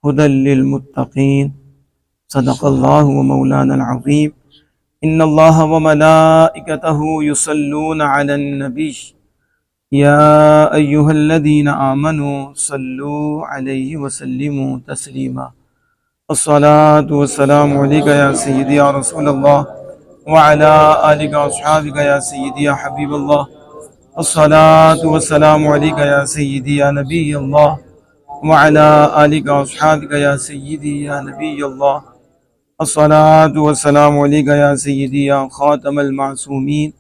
هدى للمتقين صدق الله ومولانا العظيم إن الله وملائكته يصلون على النبي يا أيها الذين آمنوا صلوا عليه وسلموا تسليما الصلاة والسلام عليك يا سيدي يا رسول الله وعلى آلك وأصحابك يا سيدي يا حبيب الله الصلاة والسلام عليك يا سيدي يا نبي الله وعلى آلك وأصحابك يا سيدي يا نبي الله الصلاة والسلام عليك يا سيدي يا خاتم المعصومين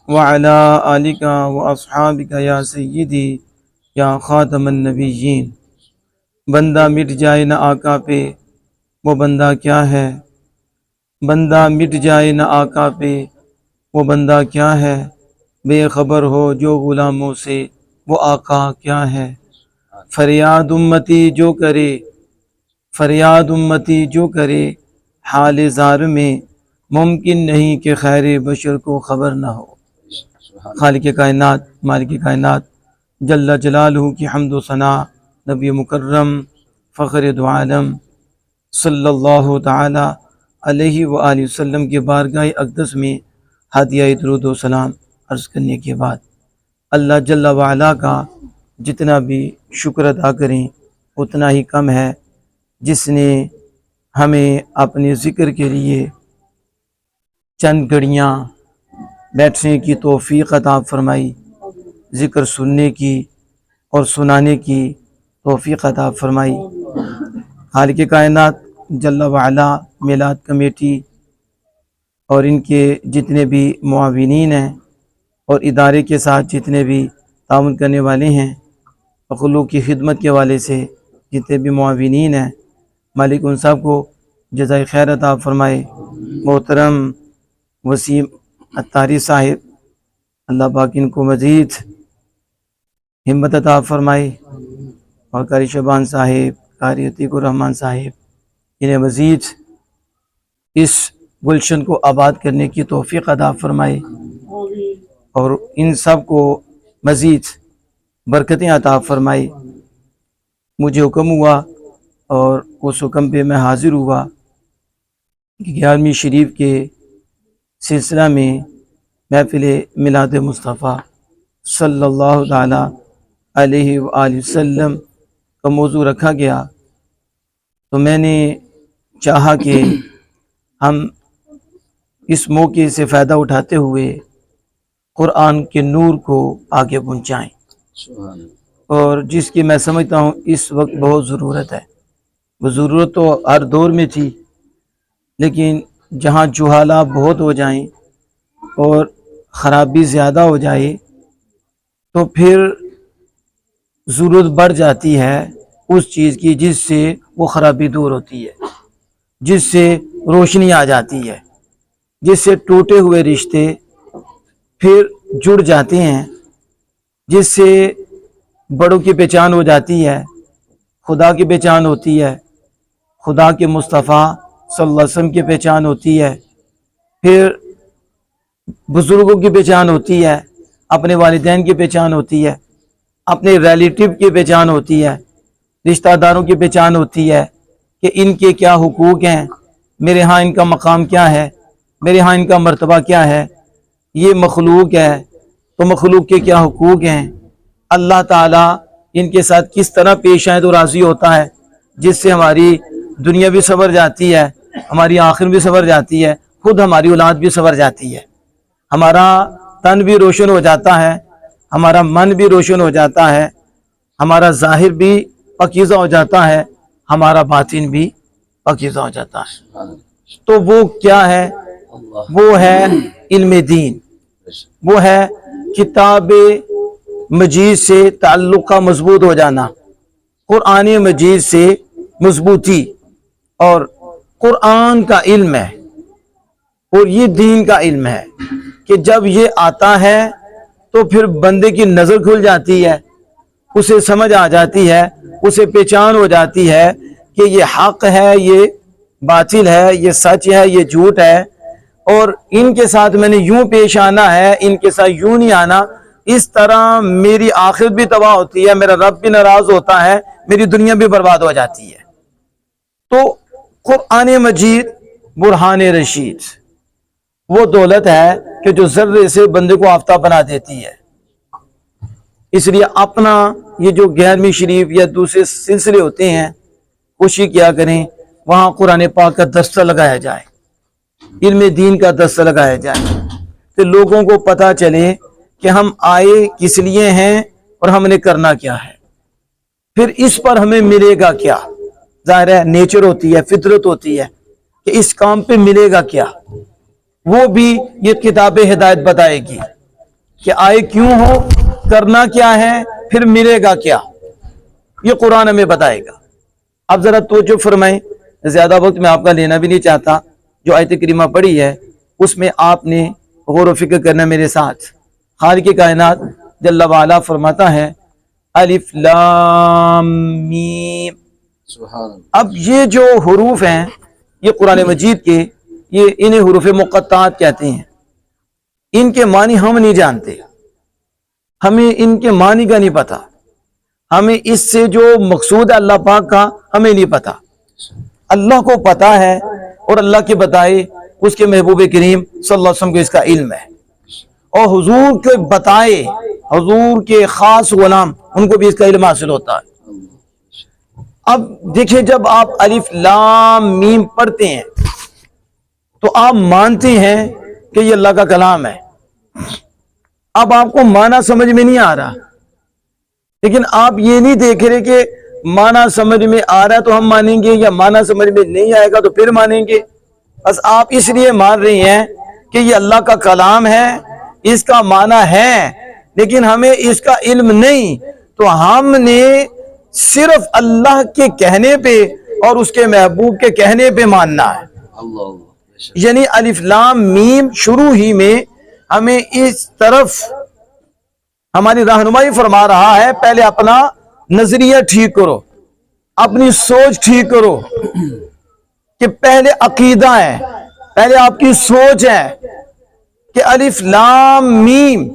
وعلى آلك وأصحابك يا سيدي يا خاتم النبيين بندہ مٹ جائے نہ آقا پہ وہ بندہ کیا ہے، بندہ مٹ جائے نہ آقا پہ وہ بندہ کیا ہے، بے خبر ہو جو غلاموں سے وہ آقا کیا ہے۔ فریاد امتی جو کرے، فریاد امتی جو کرے حال زار میں، ممکن نہیں کہ خیر بشر کو خبر نہ ہو۔ خالق کائنات مالک کائنات جل جلالہ کی حمد و ثنا نبی مکرم فخر دو عالم صلی اللہ تعالی علیہ وآلہ وسلم کے بارگاہ اقدس میں ہدیہ درود و سلام عرض کرنے کے بعد اللہ جل وعلا کا جتنا بھی شکر ادا کریں اتنا ہی کم ہے، جس نے ہمیں اپنے ذکر کے لیے چند گھڑیاں بیٹھنے کی توفیق عطا فرمائی، ذکر سننے کی اور سنانے کی توفیق عطا فرمائی۔ خالق کائنات جل وعلا میلاد کمیٹی اور ان کے جتنے بھی معاونین ہیں اور ادارے کے ساتھ جتنے بھی تعاون کرنے والے ہیں، مخلوق کی خدمت کے والے سے جتنے بھی معاونین ہیں، مالک ان سب کو جزائے خیر عطا فرمائے۔ محترم وسیم اتاری صاحب، اللہ پاک ان کو مزید ہمت عطا فرمائے، اور قاری شبان صاحب، قاری عتیق الرحمن صاحب، انہیں مزید اس گلشن کو آباد کرنے کی توفیق عطا فرمائے، اور ان سب کو مزید برکتیں عطا فرمائے۔ مجھے حکم ہوا اور اس حکم پہ میں حاضر ہوا کہ 11ویں شریف کے سلسلہ میں محفل میلاد مصطفیٰ صلی اللہ تعالی علیہ وآلہ وسلم کا موضوع رکھا گیا، تو میں نے چاہا کہ ہم اس موقع سے فائدہ اٹھاتے ہوئے قرآن کے نور کو آگے پہنچائیں، اور جس کی میں سمجھتا ہوں اس وقت بہت ضرورت ہے۔ وہ ضرورت تو ہر دور میں تھی، لیکن جہاں جہالہ بہت ہو جائیں اور خرابی زیادہ ہو جائے تو پھر ضرورت بڑھ جاتی ہے اس چیز کی جس سے وہ خرابی دور ہوتی ہے، جس سے روشنی آ جاتی ہے، جس سے ٹوٹے ہوئے رشتے پھر جڑ جاتے ہیں، جس سے بڑوں کی پہچان ہو جاتی ہے، خدا کی پہچان ہوتی ہے، خدا کے مصطفیٰ صلی اللہ علیہ وسلم کی پہچان ہوتی ہے، پھر بزرگوں کی پہچان ہوتی ہے، اپنے والدین کی پہچان ہوتی ہے، اپنے ریلیٹیو کی پہچان ہوتی ہے، رشتہ داروں کی پہچان ہوتی ہے کہ ان کے کیا حقوق ہیں، میرے ہاں ان کا مقام کیا ہے، میرے ہاں ان کا مرتبہ کیا ہے، یہ مخلوق ہے تو مخلوق کے کیا حقوق ہیں، اللہ تعالیٰ ان کے ساتھ کس طرح پیش آئے تو راضی ہوتا ہے، جس سے ہماری دنیا بھی سنور جاتی ہے، ہماری آخر بھی سنور جاتی ہے، خود ہماری اولاد بھی سنور جاتی ہے، ہمارا تن بھی روشن ہو جاتا ہے، ہمارا من بھی روشن ہو جاتا ہے، ہمارا ظاہر بھی پاکیزہ ہو جاتا ہے، ہمارا باطن بھی پاکیزہ ہو جاتا ہے۔ تو وہ کیا ہے؟ وہ ہے علم دین، وہ ہے کتاب مجید سے تعلق کا مضبوط ہو جانا، قرآن مجید سے مضبوطی، اور قرآن کا علم ہے اور یہ دین کا علم ہے کہ جب یہ آتا ہے تو پھر بندے کی نظر کھل جاتی ہے، اسے سمجھ آ جاتی ہے، اسے پہچان ہو جاتی ہے کہ یہ حق ہے، یہ باطل ہے، یہ سچ ہے، یہ جھوٹ ہے، اور ان کے ساتھ میں نے یوں پیش آنا ہے، ان کے ساتھ یوں نہیں آنا، اس طرح میری آخرت بھی تباہ ہوتی ہے، میرا رب بھی ناراض ہوتا ہے، میری دنیا بھی برباد ہو جاتی ہے۔ تو قرآن مجید برہان رشید وہ دولت ہے کہ جو ذرے سے بندے کو آفتاب بنا دیتی ہے. اس لیے اپنا یہ جو 11ویں شریف یا دوسرے سلسلے ہوتے ہیں کوشش کیا کریں وہاں قرآن پاک کا دستہ لگایا جائے, علم دین کا دستہ لگایا جائے, کہ لوگوں کو پتہ چلے کہ ہم آئے کس لیے ہیں اور ہم نے کرنا کیا ہے, پھر اس پر ہمیں ملے گا کیا. ظاہر ہے نیچر ہوتی ہے, فطرت ہوتی ہے کہ اس کام پہ ملے گا کیا, وہ بھی یہ کتاب ہدایت بتائے گی کہ آئے کیوں ہو, کرنا کیا ہے, پھر ملے گا کیا, یہ قرآن ہمیں بتائے گا. اب ذرا توجہ فرمائیں, زیادہ وقت میں آپ کا لینا بھی نہیں چاہتا. جو آیت کریمہ پڑھی ہے اس میں آپ نے غور و فکر کرنا میرے ساتھ. خالق کائنات جل وعلا فرماتا ہے الف لام میم. اب یہ جو حروف ہیں یہ قرآن مجید کے, یہ انہیں حروف مقطعات کہتے ہیں. ان کے معنی ہم نہیں جانتے, ہمیں ان کے معنی کا نہیں پتا, ہمیں اس سے جو مقصود ہے اللہ پاک کا ہمیں نہیں پتا. اللہ کو پتا ہے اور اللہ کے بتائے اس کے محبوب کریم صلی اللہ علیہ وسلم کو اس کا علم ہے, اور حضور کے بتائے حضور کے خاص غلام ان کو بھی اس کا علم حاصل ہوتا ہے. اب دیکھیں جب آپ الف لام میم پڑھتے ہیں تو آپ مانتے ہیں کہ یہ اللہ کا کلام ہے. اب آپ کو معنی سمجھ میں نہیں آ رہا, لیکن آپ یہ نہیں دیکھ رہے کہ معنی سمجھ میں آ رہا ہے تو ہم مانیں گے, یا معنی سمجھ میں نہیں آئے گا تو پھر مانیں گے. بس آپ اس لیے مان رہے ہیں کہ یہ اللہ کا کلام ہے, اس کا معنی ہے, لیکن ہمیں اس کا علم نہیں, تو ہم نے صرف اللہ کے کہنے پہ اور اس کے محبوب کے کہنے پہ ماننا ہے. یعنی الف لام میم شروع ہی میں ہمیں اس طرف ہماری رہنمائی فرما رہا ہے, پہلے اپنا نظریہ ٹھیک کرو, اپنی سوچ ٹھیک کرو, کہ پہلے عقیدہ ہے, پہلے آپ کی سوچ ہے کہ الف لام میم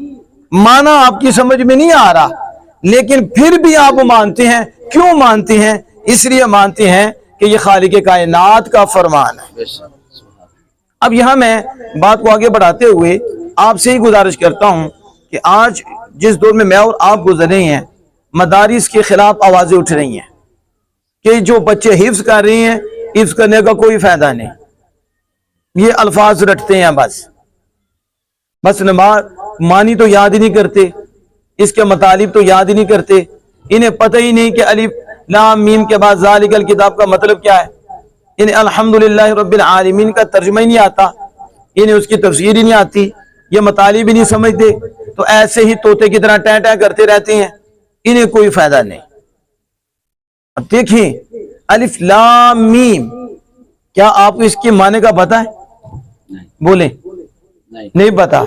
معنی آپ کی سمجھ میں نہیں آ رہا, لیکن پھر بھی آپ مانتے ہیں. کیوں مانتے ہیں؟ اس لیے مانتے ہیں کہ یہ خالق کائنات کا فرمان ہے. اب یہاں میں بات کو آگے بڑھاتے ہوئے آپ سے ہی گزارش کرتا ہوں کہ آج جس دور میں میں اور آپ گزر رہے ہیں, مدارس کے خلاف آوازیں اٹھ رہی ہیں کہ جو بچے حفظ کر رہے ہیں, حفظ کرنے کا کوئی فائدہ نہیں, یہ الفاظ رٹتے ہیں بس نماز معنی تو یاد ہی نہیں کرتے, اس کے مطالب تو یاد ہی نہیں کرتے, انہیں پتہ ہی نہیں کہ الف لام میم کے بعد ذالک الکتاب کا مطلب کیا ہے, انہیں الحمدللہ رب العالمین کا ترجمہ ہی نہیں آتا, انہیں اس کی تفسیر ہی نہیں آتی, یہ مطالب ہی نہیں سمجھتے, تو ایسے ہی طوطے کی طرح ٹیں ٹیں کرتے رہتے ہیں, انہیں کوئی فائدہ نہیں. اب دیکھیں الف لام میم, کیا آپ کو اس کے معنی کا پتہ ہے؟ بولیں نہیں پتا.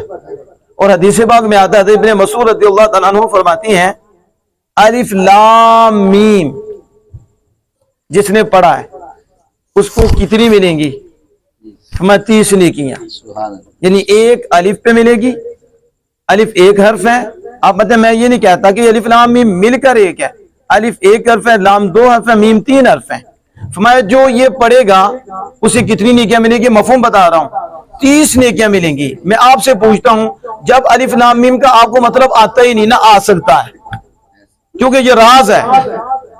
اور حدیث پاک میں آتا ہے ابن مسعود رضی اللہ تعالیٰ عنہ فرماتی ہیں الف لام میم جس نے پڑھا ہے اس کو کتنی ملیں گی؟ 30 نیکیاں. یعنی ایک الف پہ ملے گی, الف ایک حرف ہے. آپ مطلب میں یہ نہیں کہتا کہ الف لام میم مل کر ایک ہے, الف ایک حرف ہے, لام 2 حرف ہے, میم 3 حرف ہے. فرمایا جو یہ پڑھے گا اسے کتنی نیکیاں ملیں گی؟ مفہوم بتا رہا ہوں, 30 نیکیاں ملیں گی. میں آپ سے پوچھتا ہوں, جب الف لام میم کا آپ کو مطلب آتا ہی نہیں, نہ آ سکتا ہے, کیونکہ یہ راز ہے,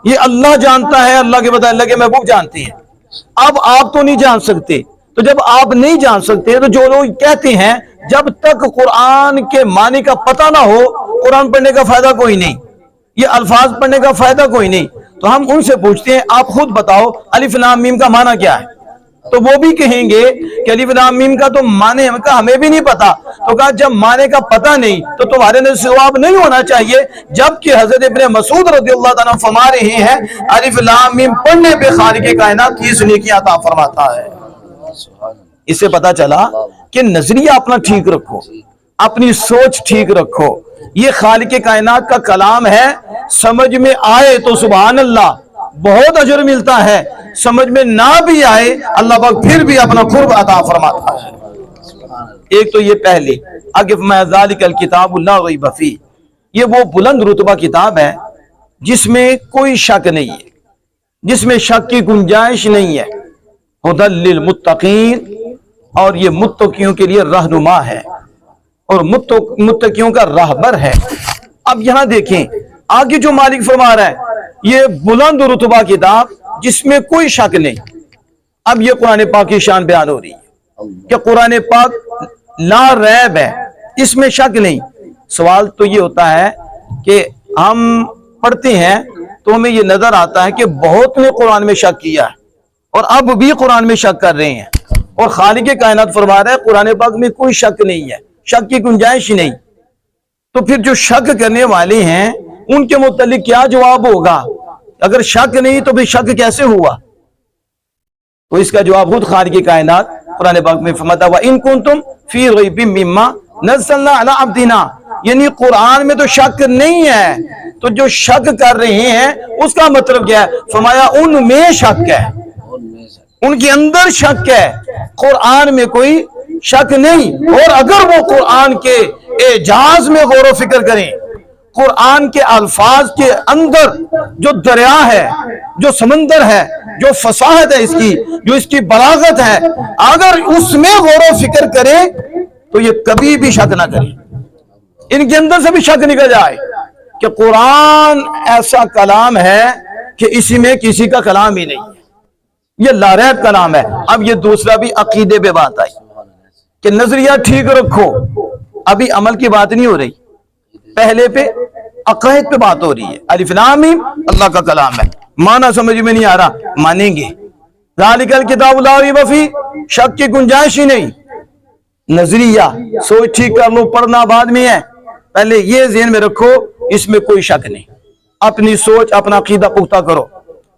یہ اللہ جانتا ہے, اللہ کے بتائے اللہ کے محبوب جانتے ہیں. اب آپ تو نہیں جان سکتے, تو جب آپ نہیں جان سکتے تو جو لوگ کہتے ہیں جب تک قرآن کے معنی کا پتہ نہ ہو قرآن پڑھنے کا فائدہ کوئی نہیں, یہ الفاظ پڑھنے کا فائدہ کوئی نہیں, تو ہم ان سے پوچھتے ہیں آپ خود بتاؤ الف لام میم کا معنی کیا ہے؟ تو وہ بھی کہیں گے کہ الف لام میم کا تو معنی کا ہمیں بھی نہیں پتا. تو کہا جب معنی کا پتہ نہیں تو تمہارے نے ثواب نہیں ہونا چاہیے, جبکہ حضرت ابن مسعود رضی اللہ تعالیٰ فرما رہے ہیں الف لام میم پڑھنے پہ خالق کائنات 30 نیکیاں عطا فرماتا ہے. اس سے پتا چلا کہ نظریہ اپنا ٹھیک رکھو, اپنی سوچ ٹھیک رکھو. یہ خالق کائنات کا کلام ہے, سمجھ میں آئے تو سبحان اللہ بہت اجر ملتا ہے, سمجھ میں نہ بھی آئے اللہ پاک پھر بھی اپنا قرب عطا فرماتا ہے. ایک تو یہ پہلے آگے فرمایا ذالک الکتاب لا ریب فیہ, یہ وہ بلند رتبہ کتاب ہے جس میں کوئی شک نہیں ہے, جس میں شک کی گنجائش نہیں ہے، ہدی للمتقین، اور یہ متقیوں کے لیے رہنما ہے اور متقیوں کا راہبر ہے۔ اب یہاں دیکھیں آگے جو مالک فرما رہا ہے، یہ بلند رتبہ کتاب جس میں کوئی شک نہیں۔ اب یہ قرآن پاک کی شان بیان ہو رہی ہے کہ قرآن پاک لا ریب ہے، اس میں شک نہیں۔ سوال تو یہ ہوتا ہے کہ ہم پڑھتے ہیں تو ہمیں یہ نظر آتا ہے کہ بہت نے قرآن میں شک کیا ہے اور اب بھی قرآن میں شک کر رہے ہیں، اور خالق کائنات فرما رہا ہے قرآن پاک میں کوئی شک نہیں ہے، شک کی گنجائش ہی نہیں۔ تو پھر جو شک کرنے والے ہیں ان کے متعلق کیا جواب ہوگا؟ اگر شک نہیں تو پھر شک کیسے ہوا؟ تو اس کا جواب خود خالق کائنات قرآن پاک میں فرماتا ہے وَإِن كُنتُمْ فِي رَيْبٍ مِّمَّا نَزَّلْنَا عَلَىٰ عَبْدِنَا، یعنی قرآن میں تو شک نہیں ہے، تو جو شک کر رہے ہیں اس کا مطلب کیا ہے؟ فرمایا ان میں شک ہے، ان کے اندر شک ہے، قرآن میں کوئی شک نہیں۔ اور اگر وہ قرآن کے اعجاز میں غور و فکر کریں، قرآن کے الفاظ کے اندر جو دریا ہے، جو سمندر ہے، جو فصاحت ہے اس کی، جو اس کی بلاغت ہے، اگر اس میں غور و فکر کریں تو یہ کبھی بھی شک نہ کریں، ان کے اندر سے بھی شک نکل جائے کہ قرآن ایسا کلام ہے کہ اسی میں کسی کا کلام ہی نہیں ہے، یہ لا ریب کلام ہے۔ اب یہ دوسرا بھی عقیدے پہ بات آئی کہ نظریہ ٹھیک رکھو، ابھی عمل کی بات نہیں ہو رہی، پہلے پہ عقائد پہ بات ہو رہی ہے۔ الف لام میم اللہ کا کلام ہے، معنی سمجھ میں نہیں آ رہا، مانیں گے ذالک الکتاب لا ریب فیہ، شک کی گنجائش ہی نہیں۔ نظریہ سوچ ٹھیک کر لو، پڑھنا بعد میں ہے، پہلے یہ ذہن میں رکھو اس میں کوئی شک نہیں، اپنی سوچ اپنا عقیدہ پختہ کرو۔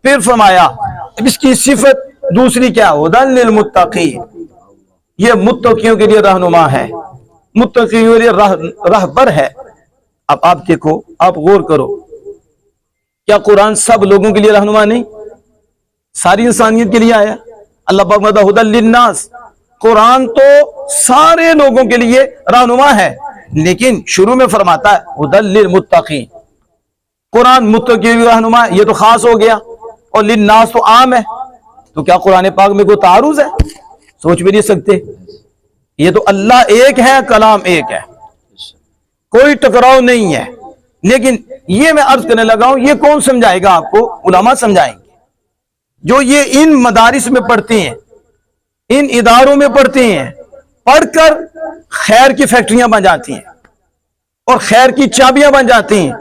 پھر فرمایا اس کی صفت دوسری کیا؟ ہدی للمتقین، یہ متقیوں کے لیے رہنما ہے، متقیوں کے لیے راہبر ہے۔ اب آپ دیکھو، آپ غور کرو، کیا قرآن سب لوگوں کے لیے رہنما نہیں؟ ساری انسانیت کے لیے آیا۔ اللہ پاک فرماتا ہے ہدی للناس، قرآن تو سارے لوگوں کے لیے رہنما ہے، لیکن شروع میں فرماتا ہے ہدی للمتقین، قرآن متقیوں کے لیے رہنما ہے، یہ تو خاص ہو گیا، اور للناس تو عام ہے۔ تو کیا قرآن پاک میں کوئی تعارض ہے؟ سوچ بھی نہیں سکتے، یہ تو اللہ ایک ہے، کلام ایک ہے، کوئی ٹکراؤ نہیں ہے۔ لیکن یہ میں عرض کرنے لگا ہوں، یہ کون سمجھائے گا آپ کو؟ علماء سمجھائیں گے، جو یہ ان مدارس میں پڑھتے ہیں، ان اداروں میں پڑھتے ہیں، پڑھ کر خیر کی فیکٹریاں بن جاتی ہیں اور خیر کی چابیاں بن جاتی ہیں،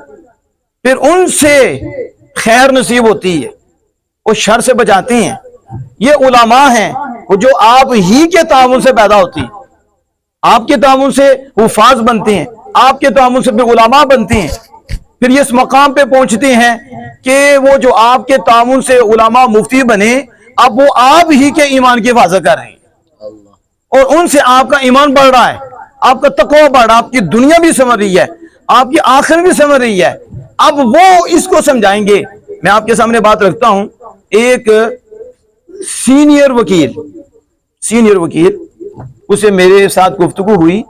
پھر ان سے خیر نصیب ہوتی ہے، وہ شر سے بچاتے ہیں۔ یہ علماء ہیں وہ جو آپ ہی کے تعاون سے پیدا ہوتی ہیں، آپ کے تعاون سے حفاظ بنتے ہیں، آپ کے تعاون سے بھی علماء بنتے ہیں، پھر یہ اس مقام پہ پہنچتے ہیں کہ وہ جو آپ کے تعاون سے علماء مفتی بنے، اب وہ آپ ہی کے ایمان کی حفاظت کر رہے ہیں، اور ان سے آپ کا ایمان بڑھ رہا ہے، آپ کا تقوی بڑھ رہا ہے، آپ کی دنیا بھی سنور رہی ہے، آپ کی آخرت بھی سنور رہی ہے۔ اب وہ اس کو سمجھائیں گے۔ میں آپ کے سامنے بات رکھتا ہوں، ایک سینئر وکیل اسے میرے ساتھ گفتگو ہوئی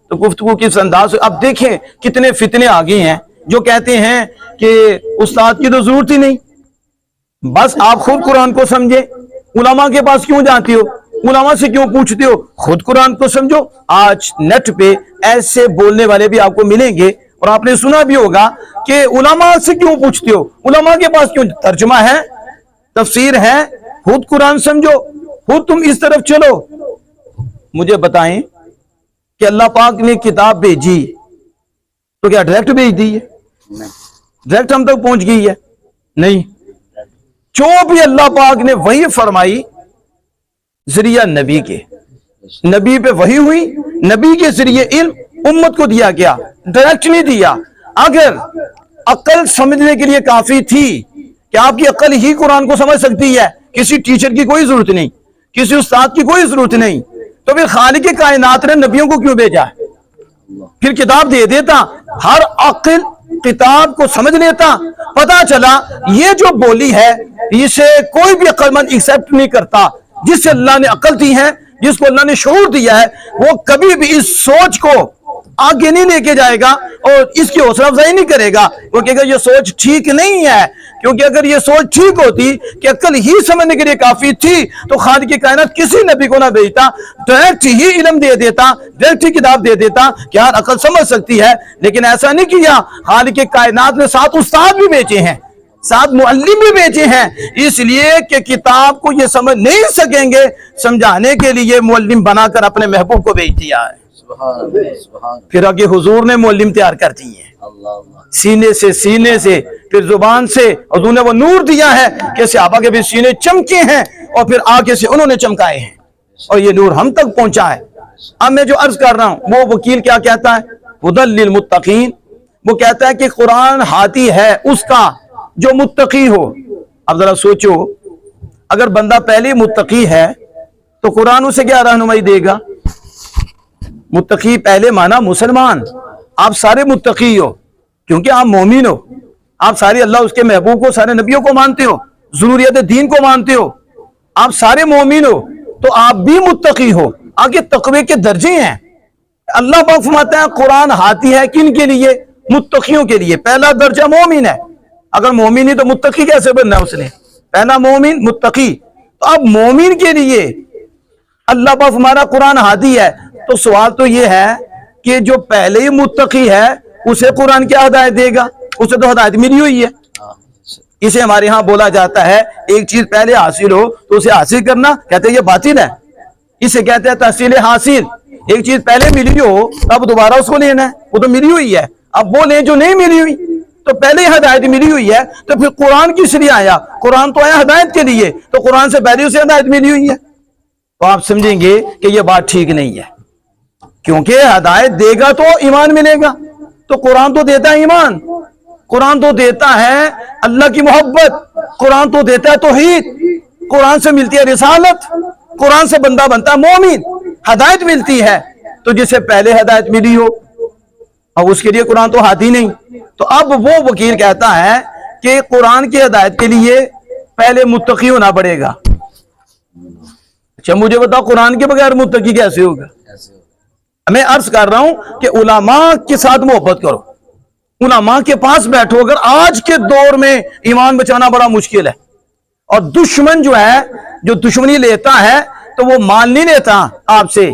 تو گفتگو کس انداز سے، اب دیکھیں کتنے فتنے آگے ہیں جو کہتے ہیں کہ استاد کی تو ضرورت ہی نہیں، بس آپ خود قرآن کو سمجھے، علماء کے پاس کیوں جاتے ہو، علماء سے کیوں پوچھتے ہو، خود قرآن کو سمجھو۔ آج نیٹ پہ ایسے بولنے والے بھی آپ کو ملیں گے، اور آپ نے سنا بھی ہوگا کہ علماء سے کیوں پوچھتے ہو، علماء کے پاس کیوں، ترجمہ ہے، تفسیر ہے، خود قرآن سمجھو، خود تم اس طرف چلو۔ مجھے بتائیں کہ اللہ پاک نے کتاب بھیجی تو کیا ڈائریکٹ بھیج دی ہے؟ ڈائریکٹ ہم تک پہنچ گئی ہے؟ نہیں، جو بھی اللہ پاک نے وحی فرمائی ذریعہ نبی کے، نبی پہ وحی ہوئی، نبی کے ذریعے علم امت کو دیا گیا، ڈائریکٹ نہیں دیا۔ اگر عقل سمجھنے کے لیے کافی تھی کہ آپ کی عقل ہی قرآن کو سمجھ سکتی ہے، کسی ٹیچر کی کوئی ضرورت نہیں، کسی استاد کی کوئی ضرورت نہیں، تو پھر خالق کائنات نے نبیوں کو کیوں بھیجا ہے؟ پھر کتاب دے دیتا، ہر عقل کتاب کو سمجھ لیتا، پتا چلا یہ جو بولی ہے اسے کوئی بھی عقل مند ایکسپٹ نہیں کرتا۔ جس سے اللہ نے عقل دی ہے، جس کو اللہ نے شعور دیا ہے، وہ کبھی بھی اس سوچ کو آگے نہیں لے کے جائے گا اور اس کی حوصلہ افزائی نہیں کرے گا، وہ کہے گا یہ سوچ ٹھیک نہیں ہے، کیونکہ اگر یہ سوچ ٹھیک ہوتی کہ عقل ہی سمجھنے کے لیے کافی تھی تو خالق کی کائنات کسی نبی کو نہ بھیجتا، ڈائریکٹ ہی علم دے دیتا، ڈائریکٹ ہی کتاب دے دیتا کہ یار عقل سمجھ سکتی ہے، لیکن ایسا نہیں کیا۔ خالق کی کائنات نے 7 استاد بھی بھیجے ہیں، 7 معلم بھی بھیجے ہیں، اس لیے کہ کتاب کو یہ سمجھ نہیں سکیں گے، سمجھانے کے لیے معلم بنا کر اپنے محبوب کو بھیج دیا ہے۔ پھر آگے حضور نے معلم تیار کر دی ہیں، سینے سے پھر زبان سے حضور نے وہ نور دیا ہے کہ صحابہ کے بھی سینے چمکے ہیں اور پھر آگے سے انہوں نے چمکائے ہیں اور یہ نور ہم تک پہنچا ہے۔ اب میں جو عرض کر رہا ہوں وہ وکیل کیا کہتا ہے؟ ہدی للمتقین، وہ کہتا ہے کہ قرآن ہادی ہے اس کا جو متقی ہو۔ اب ذرا سوچو، اگر بندہ پہلے متقی ہے تو قرآن اسے کیا رہنمائی دے گا؟ متقی پہلے مانا مسلمان، آپ سارے متقی ہو کیونکہ آپ مومن ہو، آپ سارے اللہ اس کے محبوب کو، سارے نبیوں کو مانتے ہو، ضروریات دین کو مانتے ہو، آپ سارے مومن ہو تو آپ بھی متقی ہو۔ آگے تقوی کے درجے ہیں، اللہ پاک فرماتا ہے قرآن ہادی ہے کن کے لیے؟ متقیوں کے لیے۔ پہلا درجہ مومن ہے، اگر مومن ہی تو متقی کیسے بننا ہے؟ اس نے پہلا مومن متقی، تو اب مومن کے لیے اللہ پاک ہمارا قرآن ہادی ہے۔ تو سوال تو یہ ہے کہ جو پہلے ہی متقی ہے اسے قرآن کیا ہدایت دے گا؟ اسے تو ہدایت ملی ہوئی ہے۔ اسے ہمارے ہاں بولا جاتا ہے ایک چیز پہلے حاصل ہو تو اسے حاصل کرنا کہتے ہیں یہ باطل ہے، اسے کہتے ہیں تحصیل حاصل۔ ایک چیز پہلے ملی ہو تب دوبارہ اس کو لینا ہے، وہ تو ملی ہوئی ہے، اب وہ لیں جو نہیں ملی ہوئی۔ تو پہلے ہی ہدایت ملی ہوئی ہے تو پھر قرآن کس لیے آیا؟ قرآن تو آیا ہدایت کے لیے، تو قرآن سے پہلے اسے ہدایت ملی ہوئی ہے۔ تو آپ سمجھیں گے کہ یہ بات ٹھیک نہیں ہے، کیونکہ ہدایت دے گا تو ایمان ملے گا، تو قرآن تو دیتا ہے ایمان، قرآن تو دیتا ہے اللہ کی محبت، قرآن تو دیتا ہے توحید، قرآن سے ملتی ہے رسالت، قرآن سے بندہ بنتا ہے مومن، ہدایت ملتی ہے۔ تو جسے پہلے ہدایت ملی ہو اب اس کے لیے قرآن تو ہادی نہیں، تو اب وہ وکیل کہتا ہے کہ قرآن کی ہدایت کے لیے پہلے متقی ہونا پڑے گا۔ اچھا مجھے بتاؤ قرآن کے بغیر متقی کیسے ہوگا؟ میں عرض کر رہا ہوں کہ علماء کے ساتھ محبت کرو، علماء کے پاس بیٹھو۔ اگر آج کے دور میں ایمان بچانا بڑا مشکل ہے، اور دشمن جو ہے جو دشمنی لیتا ہے تو وہ مال نہیں لیتا آپ سے،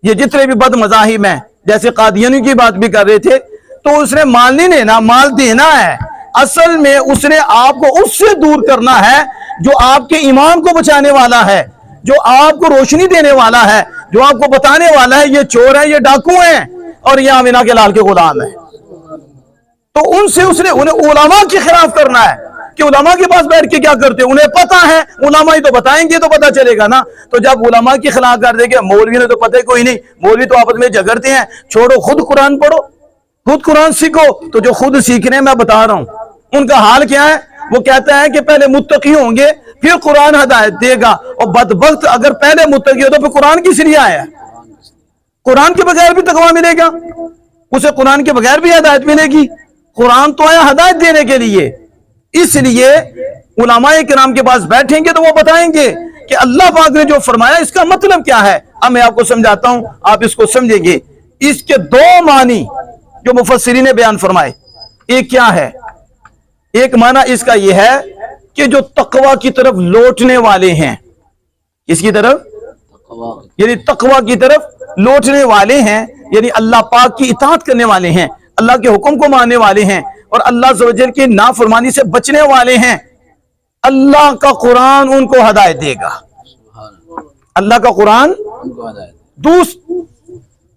یہ جتنے بھی بد مذاہب ہیں جیسے قادیانی کی بات بھی کر رہے تھے، تو اس نے مال نہیں لینا، مال دینا ہے۔ اصل میں اس نے آپ کو اس سے دور کرنا ہے جو آپ کے ایمان کو بچانے والا ہے، جو آپ کو روشنی دینے والا ہے، جو آپ کو بتانے والا ہے یہ چور ہے، یہ ڈاکو ہیں اور یہ آمینہ کے لال کے غلام ہیں۔ تو ان سے اس نے انہیں علماء کے خلاف کرنا ہے کہ علماء کے پاس بیٹھ کے کیا کرتے ہیں، انہیں پتا ہے، علماء ہی تو بتائیں گے تو پتا چلے گا نا۔ تو جب علماء کے خلاف کر دے گے، مولوی نے تو پتہ کوئی نہیں، مولوی تو آپس میں جھگڑتے ہیں، چھوڑو خود قرآن پڑھو، خود قرآن سیکھو۔ تو جو خود سیکھنے میں بتا رہا ہوں ان کا حال کیا ہے؟ وہ کہتا ہے کہ پہلے متقی ہوں گے پھر قرآن ہدایت دے گا، اور بدبخت اگر پہلے متقی ہو تو پھر قرآن کس لیے آیا؟ قرآن کے بغیر بھی تقویٰ ملے گا، اسے قرآن کے بغیر بھی ہدایت ملے گی، قرآن تو آیا ہدایت دینے کے لیے۔ اس لیے علماء کرام کے پاس بیٹھیں گے تو وہ بتائیں گے کہ اللہ پاک نے جو فرمایا اس کا مطلب کیا ہے۔ اب میں آپ کو سمجھاتا ہوں، آپ اس کو سمجھیں گے۔ اس کے 2 معنی جو مفسرین نے بیان فرمائے، ایک کیا ہے؟ ایک معنی اس کا یہ ہے کہ جو تقویٰ کی طرف لوٹنے والے ہیں، اس کی طرف یعنی تقویٰ کی طرف لوٹنے والے ہیں، یعنی اللہ پاک کی اطاعت کرنے والے ہیں، اللہ کے حکم کو ماننے والے ہیں اور اللہ عز و جل کی نافرمانی سے بچنے والے ہیں، اللہ کا قرآن ان کو ہدایت دے گا۔ اللہ کا قرآن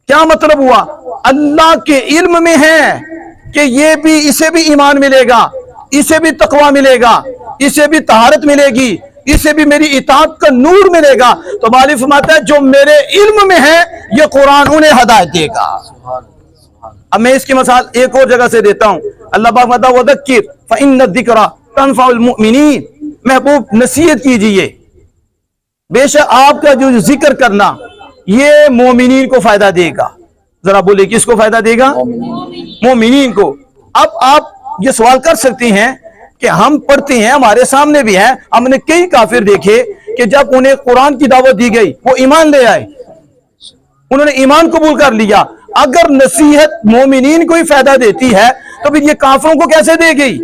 کیا مطلب ہوا؟ اللہ کے علم میں ہے کہ یہ بھی، اسے بھی ایمان ملے گا، اسے بھی تقویٰ ملے گا، اسے بھی طہارت ملے گی، اسے بھی میری اطاعت کا نور ملے گا۔ تو مالک فرماتا ہے جو میرے علم میں ہے یہ قرآن انہیں ہدایت دے گا۔ اب میں اس کی مثال ایک اور جگہ سے دیتا ہوں۔ اللہ پاک فرماتا ہے وَذَكِّرْ فَإِنَّ الذِّكْرَ تَنفَعُ الْمُؤْمِنِينَ، محبوب نصیحت کیجئے، بے شک آپ کا جو ذکر کرنا یہ مومنین کو فائدہ دے گا۔ ذرا بولے کس کو فائدہ دے گا؟ مومنین کو۔ اب آپ یہ سوال کر سکتے ہیں کہ ہم پڑھتے ہیں، ہمارے سامنے بھی ہے، ہم نے کئی کافر دیکھے کہ جب انہیں قرآن کی دعوت دی گئی وہ ایمان لے آئے، انہوں نے ایمان قبول کر لیا، اگر نصیحت مومنین کو ہی فائدہ دیتی ہے تو پھر یہ کافروں کو کیسے دے گئی؟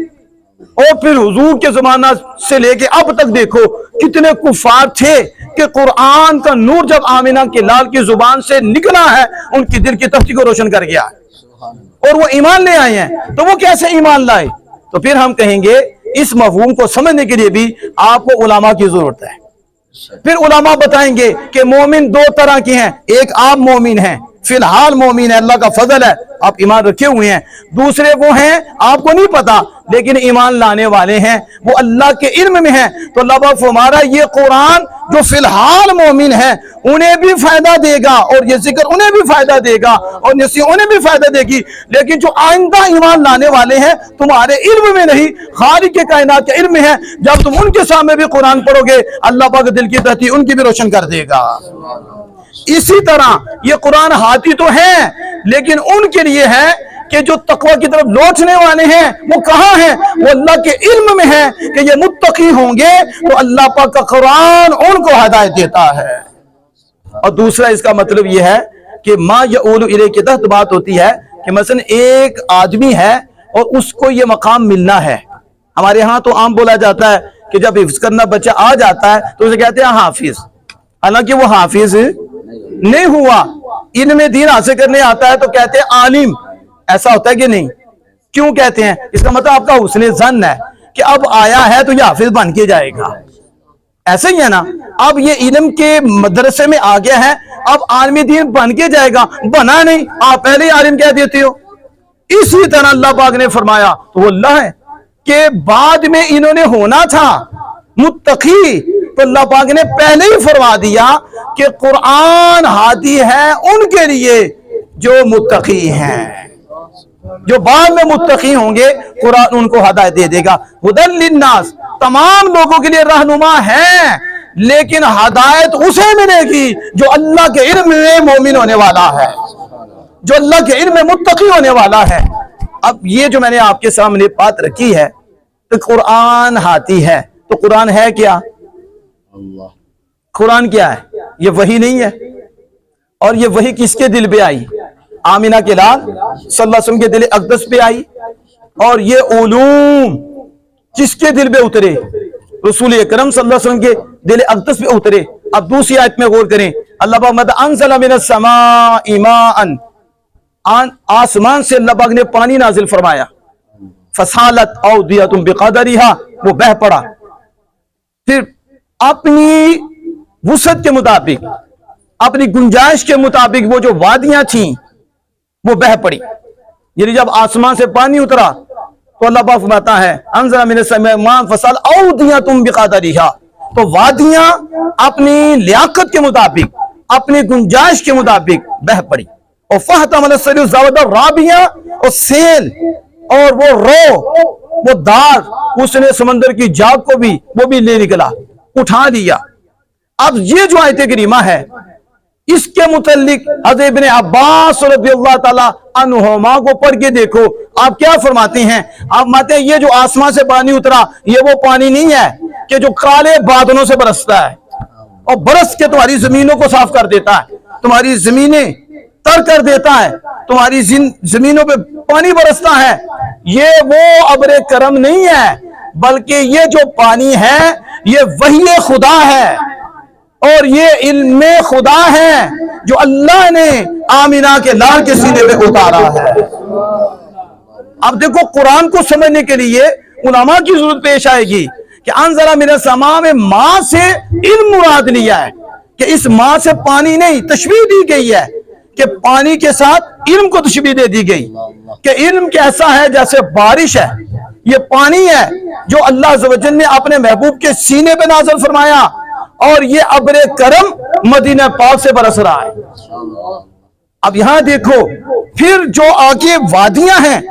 اور پھر حضور کے زمانہ سے لے کے اب تک دیکھو کتنے کفار تھے کہ قرآن کا نور جب آمینہ کے لال کی زبان سے نکلا ہے ان کی دل کی تختی کو روشن کر گیا اور وہ ایمان لے آئے ہیں. تو وہ کیسے ایمان لائے؟ تو پھر ہم کہیں گے اس مفہوم کو سمجھنے کے لیے بھی آپ کو علماء کی ضرورت ہے. پھر علماء بتائیں گے کہ مومن دو طرح کے ہیں. ایک آپ مومن ہیں، فی الحال مومن ہے، اللہ کا فضل ہے، آپ ایمان رکھے ہوئے ہیں. دوسرے وہ ہیں آپ کو نہیں پتا لیکن ایمان لانے والے ہیں، وہ اللہ کے علم میں ہیں. تو اللہ پاک فرما رہا ہے یہ قرآن جو فی الحال مومن ہے انہیں بھی فائدہ دے گا اور یہ ذکر انہیں بھی فائدہ دے گا اور نصیحت انہیں بھی فائدہ دے گی. لیکن جو آئندہ ایمان لانے والے ہیں تمہارے علم میں نہیں، خالق کے کائنات کے علم میں ہے. جب تم ان کے سامنے بھی قرآن پڑھو گے اللہ پاک دل کی تہتی ان کی بھی روشن کر دے گا. اسی طرح یہ قرآن ہاتھی تو ہے لیکن ان کے لیے ہے کہ جو تقوی کی طرف لوٹنے والے ہیں وہ کہاں ہیں؟ وہ اللہ کے علم میں ہے کہ یہ متقی ہوں گے تو اللہ پاک کا قرآن ان کو ہدایت دیتا ہے. اور دوسرا اس کا مطلب یہ ہے کہ ما یعول الیہ کے تحت بات ہوتی ہے کہ مثلا ایک آدمی ہے اور اس کو یہ مقام ملنا ہے. ہمارے ہاں تو عام بولا جاتا ہے کہ جب حفظ کرنا بچہ آ جاتا ہے تو اسے کہتے ہیں حافظ، حالانکہ وہ حافظ نہیں ہوا. علم دین حاصل کرنے آتا ہے تو کہتے ہیں عالم. ایسا ہوتا ہے کہ نہیں؟ کیوں کہتے ہیں؟ اس کا مطلب آپ کا حسن ظن ہے کہ اب آیا ہے تو یہ حافظ بن کے جائے گا. ایسا ہی ہے نا؟ اب یہ علم کے مدرسے میں آ گیا ہے اب عالم دین بن کے جائے گا. بنا نہیں، آپ پہلے ہی عالم کہہ دیتے ہو. اسی طرح اللہ پاک نے فرمایا تو وہ اللہ ہے کہ بعد میں انہوں نے ہونا تھا متقی تو اللہ پاک نے پہلے ہی فرما دیا کہ قرآن ہادی ہے ان کے لیے جو متقی ہیں. جو بعد میں متقی ہوں گے قرآن ان کو ہدایت دے دے گا. ہدی للناس، تمام لوگوں کے لیے رہنما ہے لیکن ہدایت اسے ملے گی جو اللہ کے علم میں مومن ہونے والا ہے، جو اللہ کے علم میں متقی ہونے والا ہے. اب یہ جو میں نے آپ کے سامنے بات رکھی ہے تو قرآن ہاتھی ہے تو قرآن ہے کیا؟ قرآن کیا ہے؟ یہ وحی نہیں ہے. اور یہ وحی کس کے دل پہ آئی؟ آمینہ کے لال صلی اللہ علیہ وسلم کے دل اقدس پہ آئی. اور یہ علوم کس کے دل پہ اترے؟ رسول اکرم صلی اللہ علیہ وسلم کے دل اقدس پہ اترے. اب دوسری آیت میں غور کریں. اللہ پاک مد انزل من السماء ماء، آسمان سے اللہ پاک نے پانی نازل فرمایا. فسالت اودیۃ بقدرها، وہ بہہ پڑا. پھر اپنی وسعت کے مطابق، اپنی گنجائش کے مطابق وہ جو وادیاں تھیں وہ بہہ پڑی. یعنی جب آسمان سے پانی اترا تو اللہ پاک فرماتا ہے انزل من السماء ماء فسالت اودیۃ بقدرها، تو وادیاں اپنی لیاقت کے مطابق، اپنی گنجائش کے مطابق بہہ پڑی. اور فاحتمل السیل زبد الرابیہ، اور سیل اور وہ رو، وہ دار، اس نے سمندر کی جاگ کو بھی وہ بھی لے نکلا، اٹھا لیا. اب یہ جو آیت کریمہ ہے اس کے متعلق حضرت ابن عباس رضی اللہ تعالی عنہما کو پڑھ کے دیکھو آپ کیا فرماتے ہیں. آپ فرماتے ہیں یہ جو آسمان سے پانی اترا یہ وہ پانی نہیں ہے کہ جو کالے بادلوں سے برستا ہے اور برس کے تمہاری زمینوں کو صاف کر دیتا ہے، تمہاری زمینیں تر کر دیتا ہے، تمہاری زمینوں پہ پانی برستا ہے. یہ وہ ابر کرم نہیں ہے بلکہ یہ جو پانی ہے یہ وحی خدا ہے اور یہ علم خدا ہے جو اللہ نے آمینہ کے لال کے سینے پہ اتارا ہے. اب دیکھو قرآن کو سمجھنے کے لیے علماء کی ضرورت پیش آئے گی کہ انزل من السماء میں ماں سے علم مراد لیا ہے کہ اس ماں سے پانی نہیں، تشبیہ دی گئی ہے کہ پانی کے ساتھ علم کو تشبیہ دے دی گئی کہ علم کیسا ہے جیسے بارش ہے. یہ پانی ہے جو اللہ عز و جل نے اپنے محبوب کے سینے پہ نازل فرمایا اور یہ ابر کرم مدینہ پاک سے برس رہا ہے. اب یہاں دیکھو پھر جو آگے وادیاں ہیں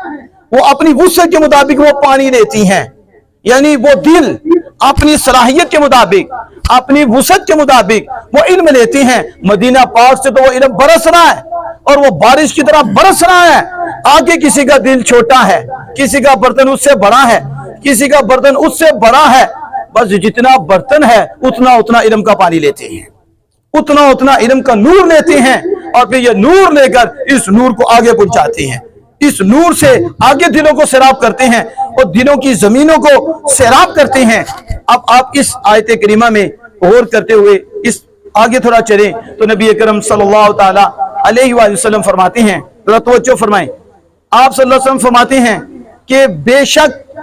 وہ اپنی وسعت کے مطابق وہ پانی لیتی ہیں. یعنی وہ دل اپنی صلاحیت کے مطابق، اپنی وسعت کے مطابق وہ علم لیتی ہیں. مدینہ پاک سے تو وہ علم برس رہا ہے اور وہ بارش کی طرح برس رہا ہے. آگے کسی کا دل چھوٹا ہے، کسی کا برتن اس سے بڑا ہے، کسی کا برتن اس سے بڑا ہے، بس جتنا برتن ہے اتنا اتنا علم کا پانی لیتے ہیں، اتنا اتنا علم کا نور لیتے ہیں. اور پھر یہ نور لے کر اس نور کو آگے پہنچاتے ہیں، اس نور سے آگے دلوں کو سیراب کرتے ہیں اور دلوں کی زمینوں کو سیراب کرتے ہیں۔ اب آپ اس آیت کریمہ میں غور کرتے ہوئے اس آگے تھوڑا چلیں تو نبی اکرم صلی اللہ تعالی علیہ وآلہ وسلم فرماتے ہیں، ذرا توجہ فرمائیں، آپ صلی اللہ علیہ وسلم فرماتے ہیں کہ بے شک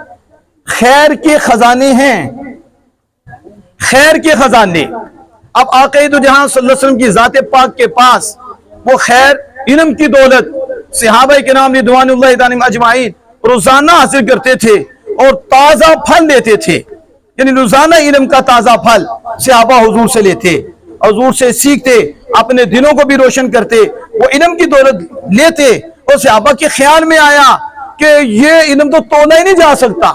خیر کے خزانے ہیں، خیر کے خزانے۔ اب آقا دو جہاں صلی اللہ علیہ وسلم کی ذات پاک کے پاس وہ خیر، علم کی دولت صحابہ کرام رضوان اللہ عنہم اجمعین روزانہ حاصل کرتے تھے اور تازہ پھل لیتے تھے، یعنی روزانہ علم کا تازہ پھل صحابہ حضور سے لیتے، حضور سے سیکھتے، اپنے دلوں کو بھی روشن کرتے، وہ علم کی دولت لیتے، اور صحابہ کے خیال میں آیا کہ یہ علم تو تولا ہی نہیں جا سکتا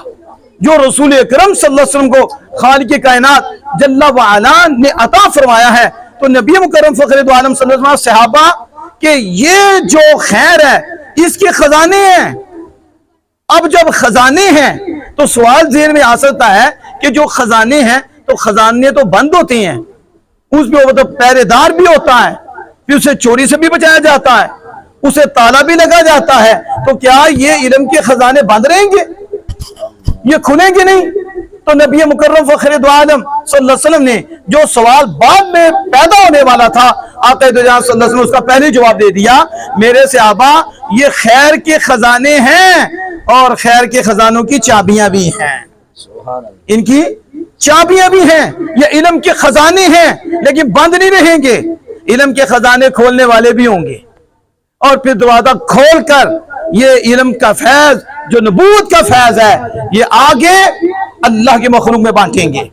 جو رسول اکرم صلی اللہ علیہ وسلم کو خالق کائنات جل وعلا نے عطا فرمایا ہے۔ تو نبی مکرم فخر دو عالم صلی اللہ علیہ وسلم صحابہ کہ یہ جو خیر ہے اس کے خزانے ہیں۔ اب جب خزانے ہیں تو سوال ذہن میں آ سکتا ہے کہ جو خزانے ہیں تو خزانے تو بند ہوتے ہیں، اس میں وہ پہرے دار بھی ہوتا ہے، پھر اسے چوری سے بھی بچایا جاتا ہے، اسے تالا بھی لگا جاتا ہے، تو کیا یہ علم کے خزانے بند رہیں گے؟ یہ کھلیں گے نہیں؟ تو نبی مکرم فخر دو عالم صلی اللہ علیہ وسلم نے جو سوال بعد میں پیدا ہونے والا تھا، آقا دو جہاں صلی اللہ علیہ وسلم نے اس کا پہلے جواب دے دیا، میرے صحابہ یہ خیر کے خزانے ہیں اور خیر کے خزانوں کی چابیاں بھی ہیں، ان کی چابیاں بھی ہیں، یہ علم کے خزانے ہیں لیکن بند نہیں رہیں گے، علم کے خزانے کھولنے والے بھی ہوں گے، اور پھر دروازہ کھول کر یہ علم کا فیض جو نبوت کا فیض ہے یہ آگے اللہ کے مخلوق میں بانٹیں گے،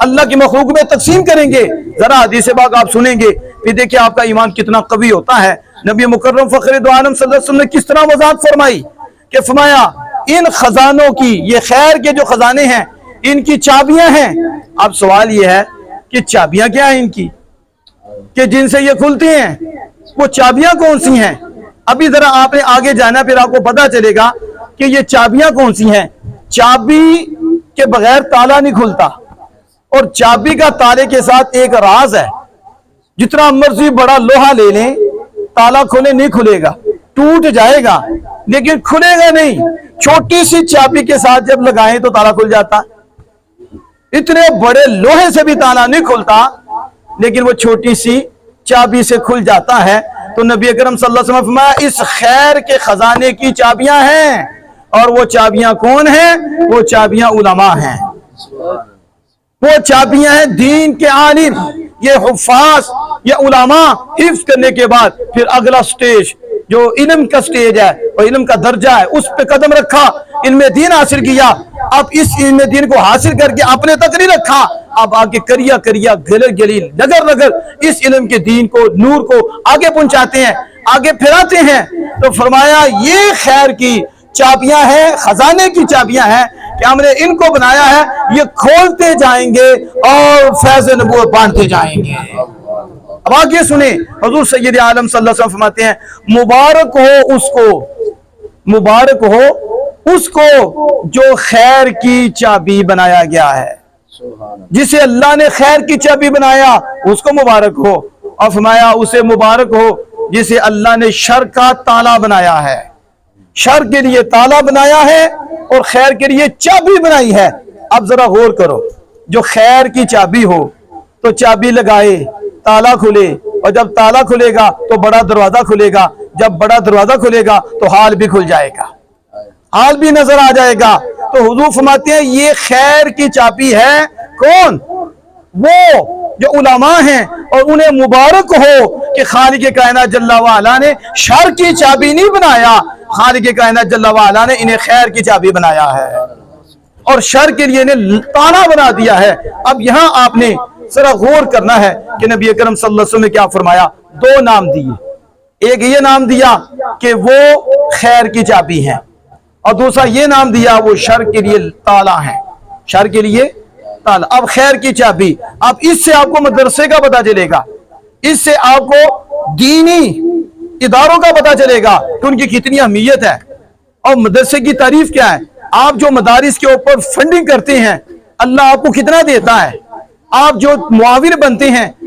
اللہ کی مخلوق میں تقسیم کریں گے۔ ذرا حدیث پاک آپ سنیں گے پھر دیکھیں آپ کا ایمان کتنا قوی ہوتا ہے۔ نبی مکرم فخر دو عالم صلی اللہ علیہ وسلم نے کس طرح وضاحت فرمائی کہ فرمایا ان خزانوں کی، یہ خیر کے جو خزانے ہیں ان کی چابیاں ہیں۔ اب سوال یہ ہے کہ چابیاں کیا ہیں ان کی کہ جن سے یہ کھلتی ہیں، وہ چابیاں کون سی ہیں؟ ابھی ذرا آپ نے آگے جانا پھر آپ کو پتا چلے گا کہ یہ چابیاں کون سی ہیں۔ چابی کے بغیر تالا نہیں کھلتا، اور چابی کا تالے کے ساتھ ایک راز ہے، جتنا مرضی بڑا لوہا لے لیں تالا کھلے نہیں کھلے گا، ٹوٹ جائے گا لیکن کھلے گا نہیں۔ چھوٹی سی چابی کے ساتھ جب لگائیں تو تالا کھل جاتا، اتنے بڑے لوہے سے بھی تالا نہیں کھلتا لیکن وہ چھوٹی سی چابی سے کھل جاتا ہے۔ تو نبی اکرم صلی اللہ علیہ وسلم فرمایا اس خیر کے خزانے کی چابیاں ہیں، اور وہ چابیاں کون ہیں؟ وہ چابیاں علماء ہیں، وہ چابیاں ہیں دین کے عالم، یہ حفاظ، یہ علماء حفظ کرنے کے بعد پھر اگلا سٹیج جو علم کا سٹیج ہے اور علم کا درجہ ہے اس پہ قدم رکھا، علم دین حاصل کیا، اب اس علم دین کو حاصل کر کے اپنے تک نہیں رکھا، اب آگے کریا کریا گلر گلیل نگر نگر اس علم کے دین کو، نور کو آگے پہنچاتے ہیں، آگے پھیلاتے ہیں۔ تو فرمایا یہ خیر کی چابیاں ہیں، خزانے کی چابیاں ہیں کہ ہم نے ان کو بنایا ہے، یہ کھولتے جائیں گے اور فیض نبوت بانٹتے جائیں گے۔ اب آگے سنیں، حضور سید عالم صلی اللہ علیہ وسلم فرماتے ہیں مبارک ہو اس کو، مبارک ہو اس کو جو خیر کی چابی بنایا گیا ہے، جسے اللہ نے خیر کی چابی بنایا اس کو مبارک ہو، اور فرمایا اسے مبارک ہو جسے اللہ نے شر کا تالا بنایا ہے، شر کے لیے تالا بنایا ہے اور خیر کے لیے چابی بنائی ہے۔ اب ذرا غور کرو، جو خیر کی چابی ہو تو چابی لگائے تالا کھلے، اور جب تالا کھلے گا تو بڑا دروازہ کھلے گا، جب بڑا دروازہ کھلے گا تو حال بھی کھل جائے گا، حال بھی نظر آ جائے گا۔ تو حضور فرماتے ہیں یہ خیر کی چابی ہے، کون؟ وہ جو علماء ہیں، اور انہیں مبارک ہو کہ خالق کائنات جل وعلا نے شر کی چابی نہیں بنایا، خالق کائنات جل وعلا نے انہیں خیر کی چابی بنایا ہے اور شر کے لیے انہیں تالا بنا دیا ہے۔ اب یہاں آپ نے ذرا غور کرنا ہے کہ نبی اکرم صلی اللہ علیہ وسلم نے کیا فرمایا، دو نام دیے، ایک یہ نام دیا کہ وہ خیر کی چابی ہیں، اور دوسرا یہ نام دیا وہ شر کے لیے تالا ہیں، شر کے لیے تالا۔ اب خیر کی چابی، اب اس سے آپ کو مدرسے کا پتہ چلے گا، اس سے آپ کو دینی اداروں کا پتہ چلے گا کہ ان کی کتنی اہمیت ہے اور مدرسے کی تعریف کیا ہے۔ آپ جو مدارس کے اوپر فنڈنگ کرتے ہیں اللہ آپ کو کتنا دیتا ہے، آپ جو معاون بنتے ہیں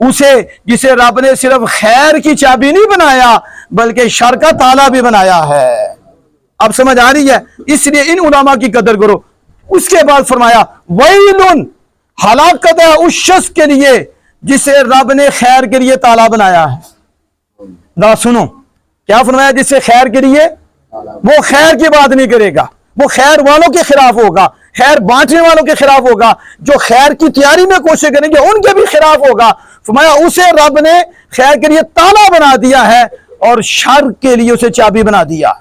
اسے جسے رب نے صرف خیر کی چابی نہیں بنایا بلکہ شر کا تالا بھی بنایا ہے۔ اب سمجھ آ رہی ہے؟ اس لیے ان علماء کی قدر کرو۔ اس کے بعد فرمایا ویلن، ہلاکت ہے اس شخص کے لیے جسے رب نے خیر کے لیے تالا بنایا ہے۔ نا سنو کیا فرمایا، جس سے خیر کے لیے، وہ خیر کی بات نہیں کرے گا، وہ خیر والوں کے خلاف ہوگا، خیر بانٹنے والوں کے خلاف ہوگا، جو خیر کی تیاری میں کوشش کریں گے ان کے بھی خلاف ہوگا۔ فرمایا اسے رب نے خیر کے لیے تالا بنا دیا ہے اور شر کے لیے اسے چابی بنا دیا۔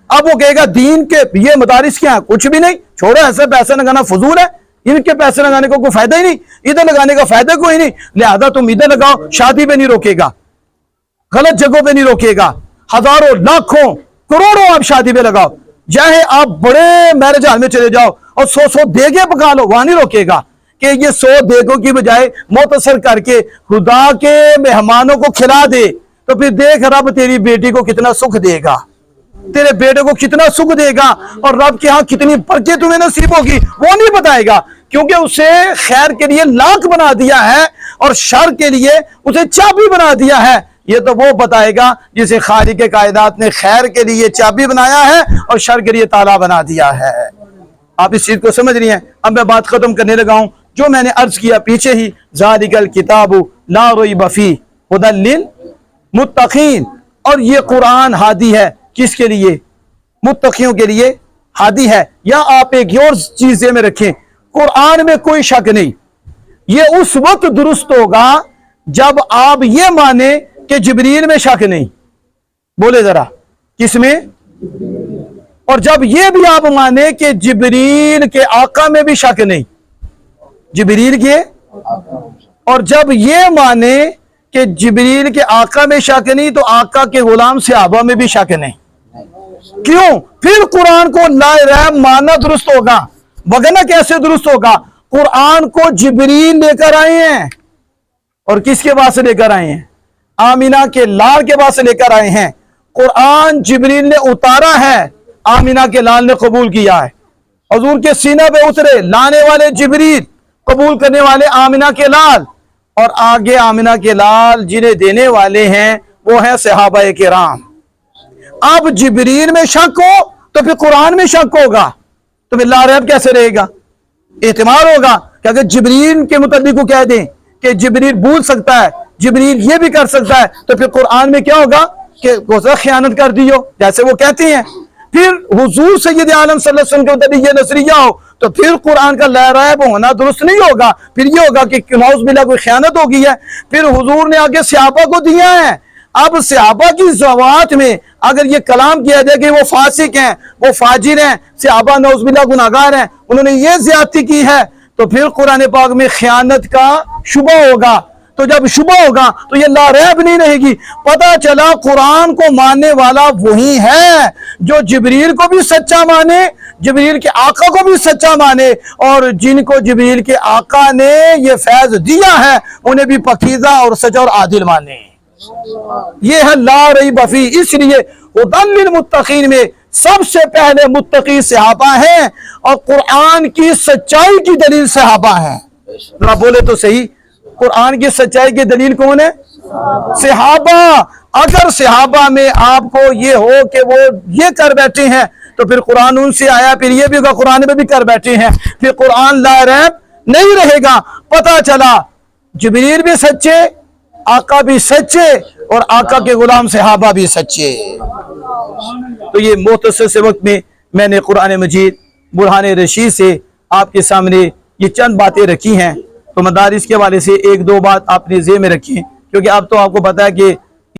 اب وہ کہے گا دین کے یہ مدارس کیا ہیں؟ کچھ بھی نہیں، چھوڑو، ایسے پیسے لگانا فضول ہے، ان کے پیسے لگانے کو کوئی فائدہ ہی نہیں، ادھر لگانے کا فائدہ کوئی نہیں، لہذا تم ادھر لگاؤ، شادی پہ نہیں روکے گا، غلط جگہوں پہ نہیں روکے گا، ہزاروں لاکھوں کروڑوں آپ شادی پہ لگاؤ، چاہے آپ بڑے میرج ہال میں چلے جاؤ اور 100 دیگیں پکا لو، وہاں نہیں روکے گا کہ یہ 100 دیگوں کی بجائے مختصر کر کے خدا کے مہمانوں کو کھلا دے، تو پھر دیکھ رب تیری بیٹی کو کتنا سکھ دے گا، تیرے بیٹے کو کتنا سکھ دے گا، اور رب کے ہاں کتنی برکت تمہیں نصیب ہوگی وہ نہیں بتائے گا، کیونکہ اسے خیر کے لیے لاک بنا دیا ہے اور شر کے لیے اسے چابی بنا دیا ہے۔ یہ تو وہ بتائے گا جسے خالق کائنات نے خیر کے لیے چابی بنایا ہے اور شر کے لیے تالا بنا دیا ہے۔ آپ اس چیز کو سمجھ رہی ہیں؟ اب میں بات ختم کرنے لگا ہوں، جو میں نے عرض کیا پیچھے ہی، ذالک الکتاب لا ریب فیہ ھدی للمتقین، اور یہ قرآن ہادی ہے کس کے لیے؟ متقیوں کے لیے ہادی ہے۔ یا آپ ایک اور چیز میں رکھیں، قرآن میں کوئی شک نہیں، یہ اس وقت درست ہوگا جب آپ یہ مانیں کہ جبریل میں شک نہیں، بولے ذرا کس میں؟ اور جب یہ بھی آپ مانیں کہ جبریل کے آقا میں بھی شک نہیں، جبریل کے، اور جب یہ مانیں کہ جبریل کے آقا میں شک نہیں تو آقا کے غلام صحابہ میں بھی شک نہیں، کیوں؟ پھر قرآن کو لا ریب ماننا درست ہوگا، وگرنہ کیسے درست ہوگا؟ قرآن کو جبریل لے کر آئے ہیں، اور کس کے پاس سے لے کر آئے ہیں؟ آمینہ کے لال کے پاس سے لے کر آئے ہیں۔ قرآن جبریل نے اتارا ہے، آمینہ کے لال نے قبول کیا ہے، حضور کے سینہ پہ اترے، لانے والے جبریل، قبول کرنے والے آمینہ کے لال، اور آگے آمینہ کے لال جنہیں دینے والے ہیں وہ ہیں صحابہ کرام۔ اب جبریل میں شک ہو تو پھر قرآن میں شک ہوگا، تو پھر لا ریب کیسے رہے گا؟ احتمال ہوگا کہ اگر جبریل کے متعلق کو کہہ دیں کہ جبریل بھول سکتا ہے، جبریل یہ بھی کر سکتا ہے، تو پھر قرآن میں کیا ہوگا کہ گوزہ خیانت کر دی ہو، جیسے وہ کہتے ہیں۔ پھر حضور سید عالم صلی اللہ علیہ وسلم کے متعلق یہ نظریہ ہو تو پھر قرآن کا لا ریب ہونا درست نہیں ہوگا، پھر یہ ہوگا کہ نعوذ باللہ کوئی خیانت ہو گئی ہے۔ پھر حضور نے آگے صحابہ کو دیا ہے، اب صحابہ کی زوات میں اگر یہ کلام کیا جائے کہ وہ فاسق ہیں، وہ فاجر ہیں، صحابہ نعوذ باللہ گناہگار ہیں، انہوں نے یہ زیادتی کی ہے، تو پھر قرآن پاک میں خیانت کا شبہ ہوگا۔ تو جب شبہ ہوگا تو یہ لا ریب نہیں رہے گی۔ پتہ چلا قرآن کو ماننے والا وہی ہے جو جبریل کو بھی سچا مانے، جبریل کے آقا کو بھی سچا مانے، اور جن کو جبریل کے آقا نے یہ فیض دیا ہے انہیں بھی پاکیزہ اور سچا اور عادل مانے۔ یہ ہے لا ریب فیہ۔ اس لیے ھدی للمتقین میں سب سے پہلے متقی صحابہ ہیں، اور قرآن کی سچائی کی دلیل صحابہ ہیں۔ ذرا بولے تو صحیح، قرآن کی سچائی کی دلیل کون ہے؟ صحابہ۔ اگر صحابہ میں آپ کو یہ ہو کہ وہ یہ کر بیٹھے ہیں تو پھر قرآن ان سے آیا، پھر یہ بھی ہوگا قرآن میں بھی کر بیٹھے ہیں، پھر قرآن لا ریب نہیں رہے گا۔ پتہ چلا جبریل بھی سچے، آقا بھی سچے، اور آقا کے غلام صحابہ بھی سچے۔ تو یہ مختصر سے وقت میں نے قرآن مجید برہان رشید سے آپ کے سامنے یہ چند باتیں رکھی ہیں، تو مدارس کے حوالے سے ایک دو بات آپ نے ذہن میں رکھی، کیونکہ اب تو آپ کو پتا ہے کہ